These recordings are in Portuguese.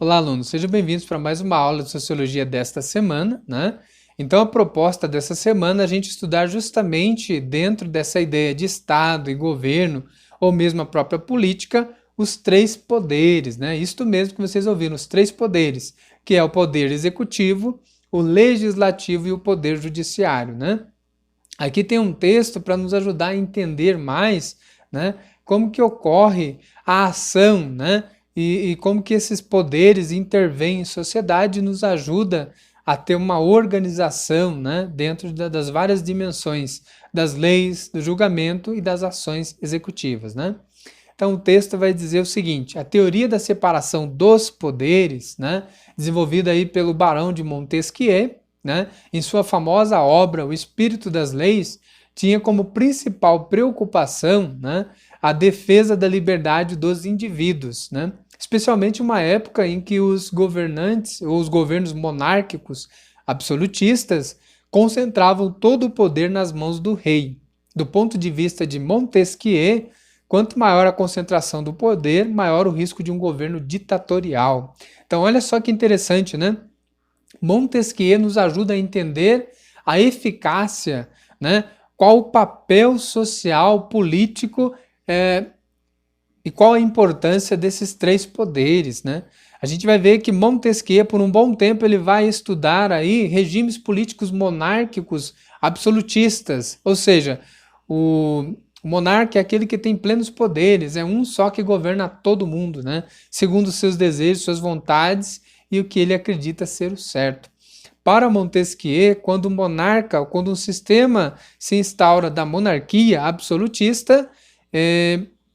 Olá, alunos, sejam bem-vindos para mais uma aula de Sociologia desta semana, né? Então, a proposta dessa semana é a gente estudar justamente dentro dessa ideia de Estado e governo, ou mesmo a própria política, os três poderes, né? Isto mesmo que vocês ouviram, os três poderes, que é o poder executivo, o legislativo e o poder judiciário, né? Aqui tem um texto para nos ajudar a entender mais, né, como que ocorre a ação, né, e como que esses poderes intervêm em sociedade e nos ajuda a ter uma organização, né, dentro das várias dimensões das leis, do julgamento e das ações executivas, né? Então o texto vai dizer o seguinte: a teoria da separação dos poderes, né, desenvolvida aí pelo Barão de Montesquieu, né, em sua famosa obra O Espírito das Leis, tinha como principal preocupação, né, a defesa da liberdade dos indivíduos, né, especialmente uma época em que os governantes ou os governos monárquicos absolutistas concentravam todo o poder nas mãos do rei. Do ponto de vista de Montesquieu, quanto maior a concentração do poder, maior o risco de um governo ditatorial. Então, olha só que interessante, né? Montesquieu nos ajuda a entender a eficácia, né? Qual o papel social, político e qual a importância desses três poderes, né? A gente vai ver que Montesquieu, por um bom tempo, ele vai estudar aí regimes políticos monárquicos absolutistas, ou seja, o monarca é aquele que tem plenos poderes, é um só que governa todo mundo, né? Segundo os seus desejos, suas vontades e o que ele acredita ser o certo. Para Montesquieu, quando o monarca, quando um sistema se instaura da monarquia absolutista,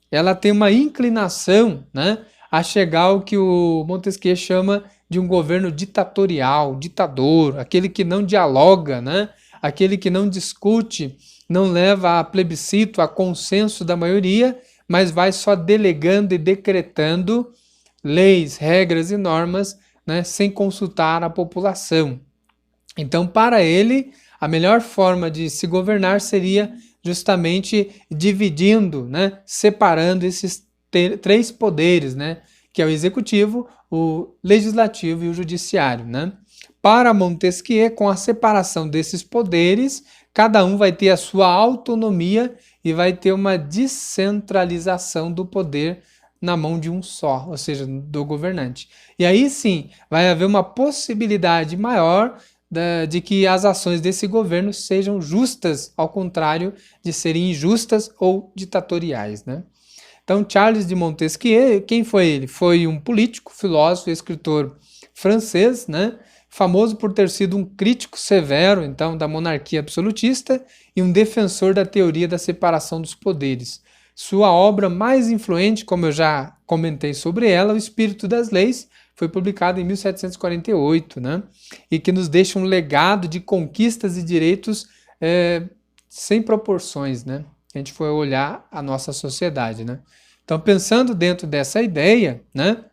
ela tem uma inclinação, né, a chegar ao que o Montesquieu chama de um governo ditatorial, ditador, aquele que não dialoga, né, aquele que não discute, não leva a plebiscito, a consenso da maioria, mas vai só delegando e decretando leis, regras e normas, né, sem consultar a população. Então, para ele, a melhor forma de se governar seria justamente dividindo, né, separando esses três poderes, né, que é o executivo, o legislativo e o judiciário, né? Para Montesquieu, com a separação desses poderes, cada um vai ter a sua autonomia e vai ter uma descentralização do poder na mão de um só, ou seja, do governante. E aí sim, vai haver uma possibilidade maior de que as ações desse governo sejam justas, ao contrário de serem injustas ou ditatoriais, né? Então, Charles de Montesquieu, quem foi ele? Foi um político, filósofo e escritor francês, né? Famoso por ter sido um crítico severo, então, da monarquia absolutista e um defensor da teoria da separação dos poderes. Sua obra mais influente, como eu já comentei sobre ela, O Espírito das Leis, foi publicada em 1748, né? E que nos deixa um legado de conquistas e direitos sem proporções, né? A gente for olhar a nossa sociedade, né? Então, pensando dentro dessa ideia, né?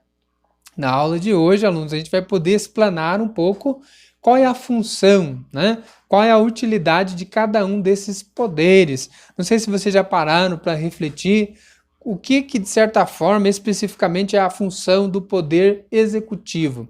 Na aula de hoje, alunos, a gente vai poder explanar um pouco qual é a função, né? Qual é a utilidade de cada um desses poderes. Não sei se vocês já pararam para refletir o que, de certa forma, especificamente é a função do poder executivo.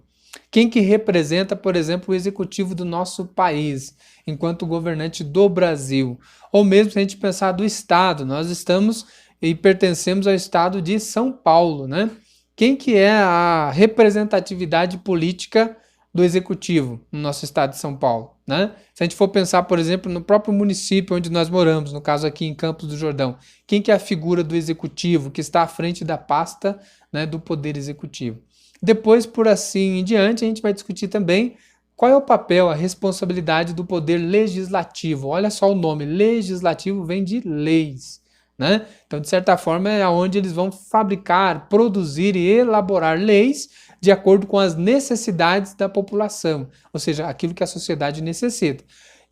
Quem que representa, por exemplo, o executivo do nosso país, enquanto governante do Brasil? Ou mesmo se a gente pensar do Estado, nós estamos e pertencemos ao Estado de São Paulo, né? Quem que é a representatividade política do executivo no nosso estado de São Paulo, né? Se a gente for pensar, por exemplo, no próprio município onde nós moramos, no caso aqui em Campos do Jordão, quem que é a figura do executivo que está à frente da pasta, né, do poder executivo? Depois, por assim em diante, a gente vai discutir também qual é o papel, a responsabilidade do poder legislativo. Olha só o nome, legislativo vem de leis, né? Então, de certa forma, é onde eles vão fabricar, produzir e elaborar leis de acordo com as necessidades da população, ou seja, aquilo que a sociedade necessita.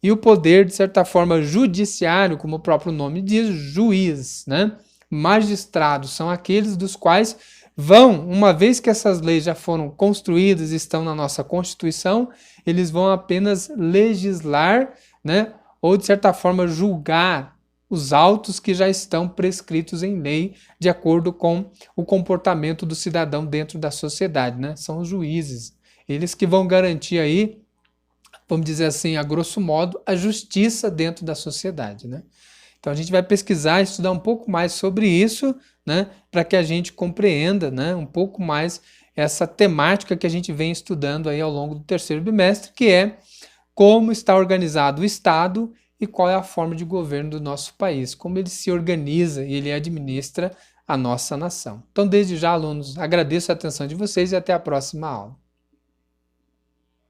E o poder, de certa forma, judiciário, como o próprio nome diz, juiz, né? Magistrados são aqueles dos quais vão, uma vez que essas leis já foram construídas e estão na nossa Constituição, eles vão apenas legislar, né? Ou, de certa forma, julgar os autos que já estão prescritos em lei de acordo com o comportamento do cidadão dentro da sociedade, né? São os juízes, eles que vão garantir aí, vamos dizer assim, a grosso modo, a justiça dentro da sociedade, né? Então a gente vai pesquisar, estudar um pouco mais sobre isso, né, para que a gente compreenda, né, um pouco mais essa temática que a gente vem estudando aí ao longo do terceiro bimestre, que é como está organizado o Estado e qual é a forma de governo do nosso país, como ele se organiza e ele administra a nossa nação. Então, desde já, alunos, agradeço a atenção de vocês e até a próxima aula.